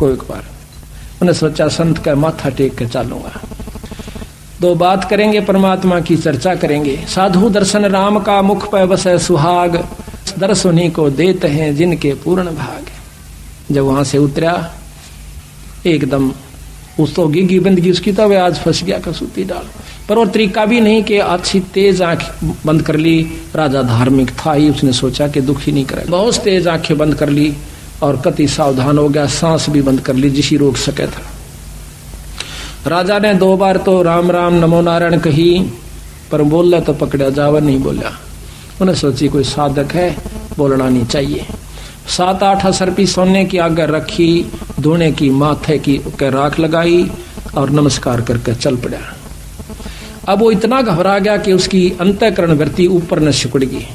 कोई एक बार उन्हें सोचा संत का माथा टेक के चलूंगा, दो बात करेंगे, परमात्मा की चर्चा करेंगे। साधु दर्शन राम का मुख पे बसे सुहाग, दर्श उन्हीं को देते हैं जिनके पूर्ण भाग। जब वहां से उतरा एकदम उस तो गिगी बंदगी उसकी, तब आज फंस गया कसूती डाल पर। और तरीका भी नहीं कि अच्छी तेज आंख बंद कर ली। राजा धार्मिक था ही, उसने सोचा कि दुखी नहीं करे, बहुत तेज आंखें बंद कर ली और कति सावधान हो गया, सांस भी बंद कर ली जिसी रोक सके था। राजा ने 2 बार तो राम राम नमो नारायण कही, पर बोला तो पकड़ा जावर नहीं बोला। उन्हें सोची कोई साधक है, बोलना नहीं चाहिए। 7-8 असरपी सोने की आगे रखी, धोने की माथे की के राख लगाई और नमस्कार करके चल पड़ा। अब वो इतना घबरा गया कि उसकी अंतःकरण वृत्ति ऊपर न सिकुड़ गई।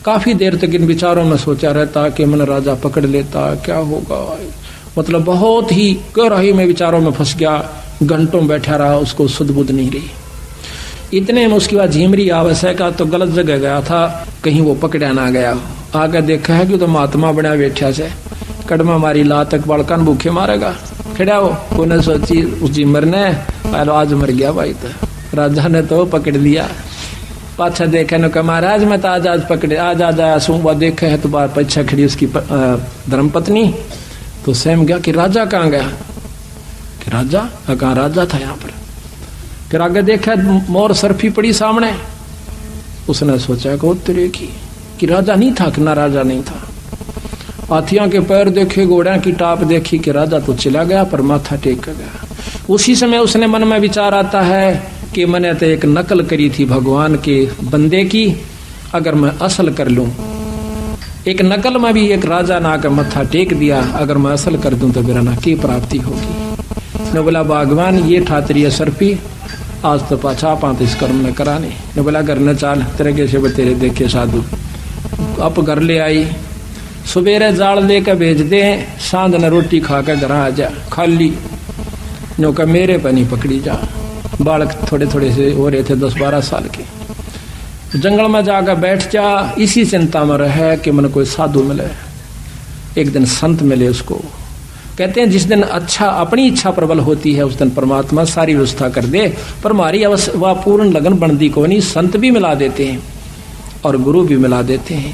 काफी देर तक इन विचारों में सोचा रहता कि मन राजा पकड़ लेता, क्या होगा, मतलब बहुत ही गहराई में विचारों में फंस गया। घंटों बैठा रहा, उसको सुध बुध नहीं रही। इतने में उसके बाद झिमरी आवश्यक तो गलत जगह गया था, कहीं वो पकड़ा ना गया। आगे देखा है कि तो महात्मा बना बैठा से कड़मा मारी ला तक बालकान भूखे मारेगा खड़ा हो। उन्हें सोची उस झिमर ने पहले आज मर गया भाई, तो राजा ने तो पकड़ लिया। पाछा देखे न कहा महाराज मैं तो आज पकड़े आज आया सुबह देखे है तो बार पीछे खड़ी उसकी धर्मपत्नी। तो सहम गया कि राजा कहाँ गया, कि राजा कहाँ, राजा था यहाँ पर। फिर आगे देखा मोर सरफी पड़ी सामने। उसने सोचा कि राजा नहीं था, कि ना राजा नहीं था। हाथियों के पैर देखे, घोड़ों की टाप देखी कि राजा तो चला गया, पर माथा टेक कर गया। उसी समय उसने मन में विचार आता है कि मैंने तो एक नकल करी थी भगवान के बंदे की, अगर मैं असल कर लूं, एक नकल में भी एक राजा ना का मत्था टेक दिया, अगर मैं असल कर दूं तो मेरा ना की प्राप्ति होगी। ने बोला भगवान ये ठातरी है सरपी, आज तो पाछा पात इस कर्म ने कराने। ने बोला घर न चाल तेरे कैसे तेरे देखे साधु। अब घर ले आई, सुबेरे जाल लेकर भेज दे, सांझ न रोटी खा कर घर आ जा खाली। नो का मेरे पर नहीं पकड़ी जा। बालक थोड़े थोड़े से हो रहे थे 10-12 साल के। जंगल में जाकर बैठ जा, इसी चिंता में रहे कि मन कोई साधु मिले, एक दिन संत मिले उसको। कहते हैं जिस दिन अच्छा अपनी इच्छा प्रबल होती है उस दिन परमात्मा सारी व्यवस्था कर दे, पर हमारी वह पूर्ण लगन बनती को नहीं। संत भी मिला देते हैं और गुरु भी मिला देते हैं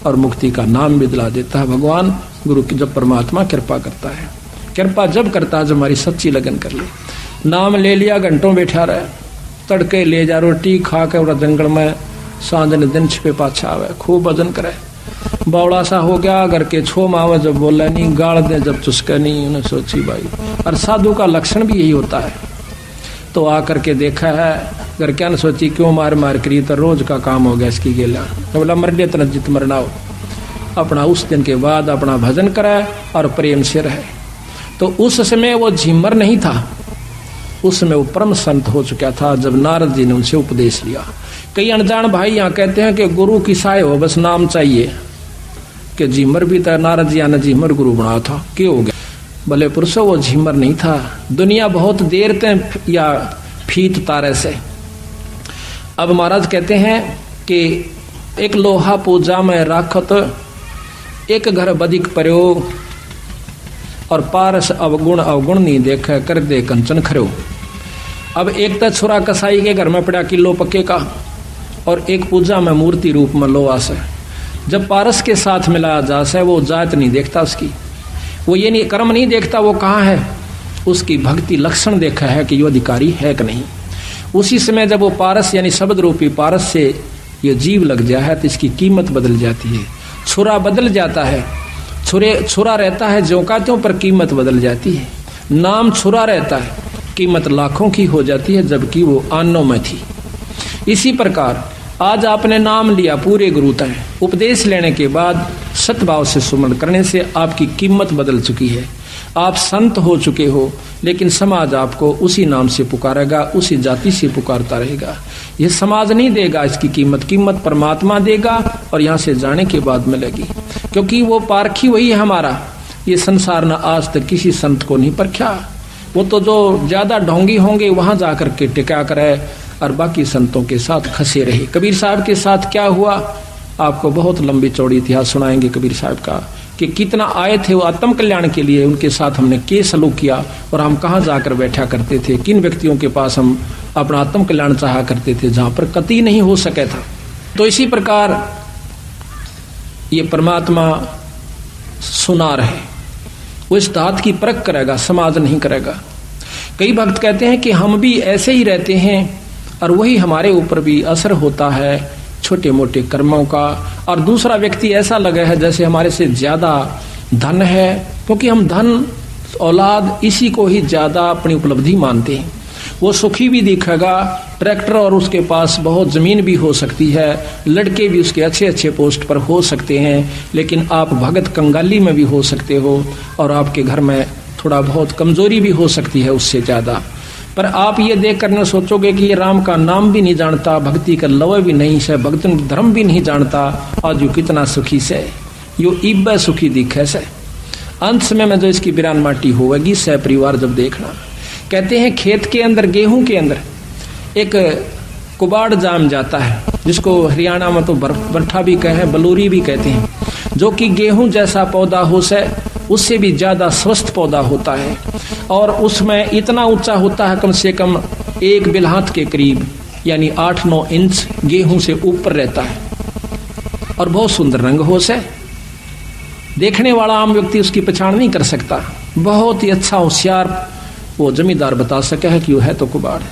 और मुक्ति का नाम भी दिला देता है भगवान। गुरु की जब परमात्मा कृपा करता है, कृपा जब करता है जब हमारी सच्ची लगन कर ले। नाम ले लिया, घंटों बैठा रहे, तड़के ले जा रोटी खा के और जंगल में सांझ ने दिन छिपे पाछा आवे, खूब भजन करे। बावड़ा सा हो गया, घर के छो मावे जब बोला नहीं, गाड़ दे जब चुसके नहीं। उन्हें सोची भाई, और साधु का लक्षण भी यही होता है। तो आकर के देखा है, घर क्या न सोची क्यों मार मार करी, तो रोज का काम हो गया इसकी गेला। तो बोला मर ले तना जित मरना हो, अपना उस दिन के बाद अपना भजन करे और प्रेम से रहे। तो उस समय वो झिमर नहीं था, उस समय वो परम संत हो चुका था जब नारद जी ने उनसे उपदेश लिया। कई अनजान भाई यहाँ कहते हैं कि गुरु की सहाय हो, बस नाम चाहिए। कि झिमर भी था, नारद जी ने झिमर गुरु बनाया था, क्यों हो गया? भले पुरुषों वो झिमर नहीं था। दुनिया बहुत देर तक या फीत तारे से। अब महाराज कहते हैं कि एक लोहा पूजा में राखत, एक घर बदिक प्रयोग, और पारस अवगुण अवगुण नहीं देखे, कर दे कंचन खरो। अब एक तो छुरा कसाई के घर में पड़ा किलो पक्के का, और एक पूजा में मूर्ति रूप में लोहा से। जब पारस के साथ मिलाया जा से वो जात नहीं देखता उसकी, वो ये नहीं कर्म नहीं देखता वो कहाँ है, उसकी भक्ति लक्षण देखा है कि यो अधिकारी है कि नहीं। उसी समय जब वो पारस यानी शब्द रूपी पारस से ये जीव लग जाए है तो इसकी कीमत बदल जाती है, छुरा बदल जाता है। छुरा रहता है ज्यों का त्यों, पर कीमत बदल जाती है। नाम छुरा रहता है, कीमत लाखों की हो जाती है, जबकि वो आनों में थी। इसी प्रकार आज आपने नाम लिया पूरे गुरु तय, उपदेश लेने के बाद सतभाव से सुमरण करने से आपकी कीमत बदल चुकी है। आप संत हो चुके हो, लेकिन समाज आपको उसी नाम से पुकारेगा, उसी जाति से पुकारता रहेगा। यह समाज नहीं देगा इसकी कीमत, कीमत परमात्मा देगा और यहाँ से जाने के बाद मिलेगी, क्योंकि वो पारखी वही है हमारा। ये संसार न आज तक किसी संत को नहीं परखा। वो तो जो ज्यादा ढोंगी होंगे वहां जाकर के टिका करे और बाकी संतों के साथ खसे रहे। कबीर साहब के साथ क्या हुआ, आपको बहुत लंबी चौड़ी इतिहास सुनाएंगे कबीर साहब का। कि कितना आए थे वो आत्म कल्याण के लिए, उनके साथ हमने क्या सलूक किया और हम कहाँ जाकर बैठा करते थे, किन व्यक्तियों के पास हम अपना आत्म कल्याण चाहा करते थे जहां पर कतई नहीं हो सके था। तो इसी प्रकार ये परमात्मा सुनार है, वो इस धात की परख करेगा, समाज नहीं करेगा। कई भक्त कहते हैं कि हम भी ऐसे ही रहते हैं और वही हमारे ऊपर भी असर होता है छोटे मोटे कर्मों का, और दूसरा व्यक्ति ऐसा लगा है जैसे हमारे से ज्यादा धन है, क्योंकि हम धन औलाद इसी को ही ज्यादा अपनी उपलब्धि मानते हैं। वो सुखी भी दिखेगा, ट्रैक्टर और उसके पास बहुत जमीन भी हो सकती है, लड़के भी उसके अच्छे अच्छे पोस्ट पर हो सकते हैं, लेकिन आप भगत कंगाली में भी हो सकते हो और आपके घर में थोड़ा बहुत कमजोरी भी हो सकती है उससे ज्यादा। पर आप ये देख कर न सोचोगे कि ये राम का नाम भी नहीं जानता, भक्ति का लव भी नहीं से, भक्त धर्म भी नहीं जानता, आज यू कितना सुखी से, यो इब सुखी दिखे से। अंत समय में जो इसकी बिरान माटी होगी सह परिवार जब देखना। कहते हैं खेत के अंदर, गेहूं के अंदर एक कुबाड़ जाम जाता है, जिसको हरियाणा में तो बरठा भी कहे, बलूरी भी कहते हैं, जो कि गेहूं जैसा पौधा हो से उससे भी ज्यादा स्वस्थ पौधा होता है, और उसमें इतना ऊंचा होता है कम से कम 1 बिलहात के करीब, यानी 8-9 इंच गेहूं से ऊपर रहता है, और बहुत सुंदर रंग हो से, देखने वाला आम व्यक्ति उसकी पहचान नहीं कर सकता। बहुत ही अच्छा होशियार वो जमींदार बता सके है कि वो है तो कुबाड़ है।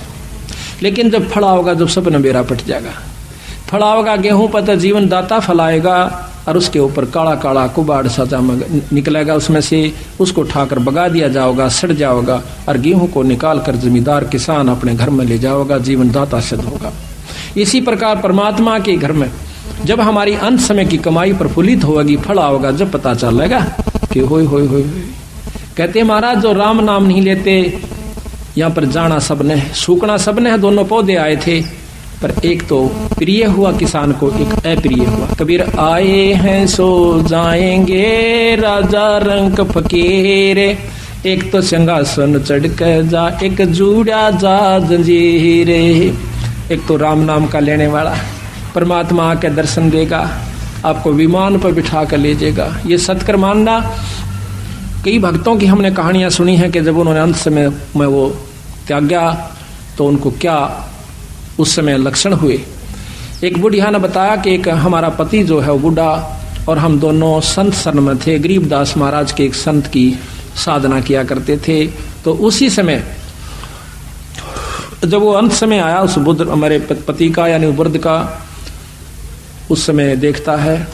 लेकिन जब फड़ा होगा, जब सपना बेरा पट जाएगा, फड़ा होगा गेहूं पर तो जीवन दाता फलाएगा, और उसके ऊपर काला काला कुबाड़ सा निकलेगा, उसमें से उसको उठाकर बगा दिया जाओगा, सड़ जाओगा, और गेहूं को निकाल कर जमींदार किसान अपने घर में ले जाओगा, जीवन दाता सिद्ध होगा। इसी प्रकार परमात्मा के घर में जब हमारी अंत समय की कमाई प्रफुल्लित होगी, फला होगा, जब पता चलेगा कि होय होय होय। कहते महाराज जो राम नाम नहीं लेते, यहाँ पर जाना सबने है, सूखना सबने है, दोनों पौधे आए थे, पर एक तो प्रिय हुआ किसान को, एक अप्रिय हुआ। कबीर आए हैं सो जाएंगे राजा रंग फकीर, एक तो सिंहासन चढ़ कर जा, एक जुड़ा जा जंजीर। एक तो राम नाम का लेने वाला परमात्मा आके दर्शन देगा, आपको विमान पर बिठा कर ले जाएगा, ये सत्कर मानना। कई भक्तों की हमने कहानियां सुनी हैं कि जब उन्होंने अंत समय में वो त्यागा तो उनको क्या उस समय लक्षण हुए। एक बुढ़िया ने बताया कि एक हमारा पति जो है वो बूढ़ा, और हम दोनों संत शरण में थे, गरीबदास महाराज के एक संत की साधना किया करते थे। तो उसी समय जब वो अंत समय आया, उस बुद्ध हमारे पति का यानी वृद्ध का, उस समय देखता है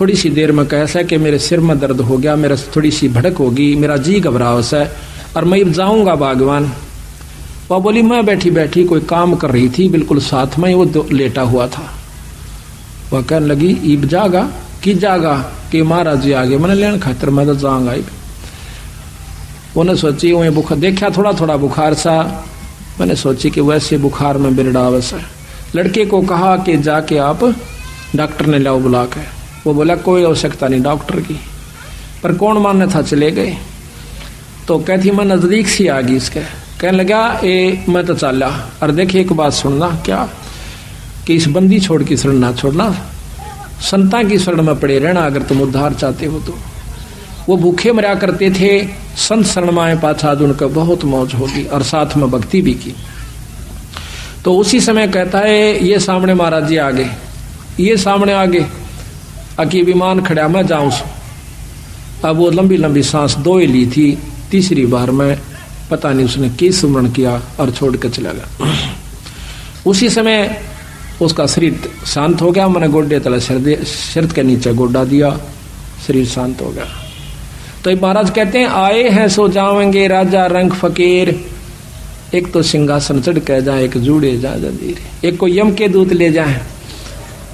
थोड़ी सी देर में कैसा कि मेरे सिर में दर्द हो गया, मेरा थोड़ी सी भड़क होगी, मेरा जी घबराव सा है, और मैं जाऊंगा बागवान। वह बोली मैं बैठी बैठी कोई काम कर रही थी, बिल्कुल साथ में वो लेटा हुआ था। वह कहने लगी ईब जागा कि जागा कि महाराज जी आगे, मैंने लेन खातर मैं तो जाऊंगा। उन्हें सोची वही बुखार देखा, थोड़ा थोड़ा बुखार सा, मैंने सोची कि वैसे बुखार में बिरड़ा वैसा। लड़के को कहा कि जाके आप डॉक्टर ने लाओ बुला के। वो बोला कोई आवश्यकता नहीं डॉक्टर की, पर कौन मानने था, चले गए। तो कहती मैं नजदीक सी आ गई इसके, कहने लगा ए मैं तो चला, और देखिए एक बात सुनना क्या, कि इस बंदी छोड़ की शरण ना छोड़ना, संता की शरण में पड़े रहना अगर तुम उद्धार चाहते हो तो। वो भूखे मरा करते थे, संत शरण में पाछा उनका बहुत मौज होगी, और साथ में भक्ति भी की। तो उसी समय कहता है ये सामने महाराज जी आ गए, ये सामने आ गए, अकी विमान खड़ा मैं जाऊं। अब वो लंबी लंबी सांस दो ही ली थी, तीसरी बार में पता नहीं उसने किस सुमरण किया और छोड़ कर चला गया। उसी समय उसका शरीर शांत हो गया, मैंने गोड्डे तले सिर के नीचे गोड्डा दिया, शरीर शांत हो गया। तो महाराज कहते हैं आए हैं सो जाएंगे राजा रंग फकीर, एक तो सिंहासन चढ़ के जाए, एक जूड़े जा जंजीर, एक को यम के दूत ले जाए।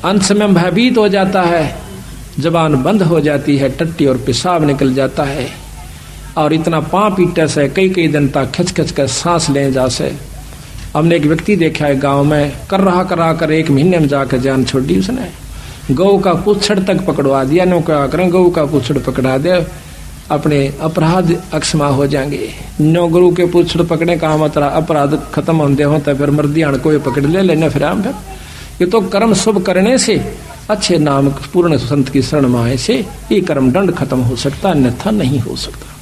अंत समय भयभीत हो जाता है, जबान बंद हो जाती है, टट्टी और पेशाब निकल जाता है, और इतना पाँव पीटे से कई कई दिन तक खच खच कर सांस ले जा से। हमने एक व्यक्ति देखा है गांव में, करा कर 1 महीने में जाकर जान छोड़ दी उसने। गौ का पुछड़ तक पकड़वा दिया, नो क्या करें, गौ का पुछड़ पकड़ा दे, अपने अपराध अक्षमा हो जाएंगे। नो गुरु के पुछड़ पकड़े का मतलब अपराध खत्म होते हो, तो फिर मर्दियाण कोई पकड़ ले लेना। फिर हम ये तो कर्म शुभ करने से अच्छे नाम पूर्ण संत की शरण में आए से ये कर्म दंड खत्म हो सकता, अन्यथा नहीं हो सकता।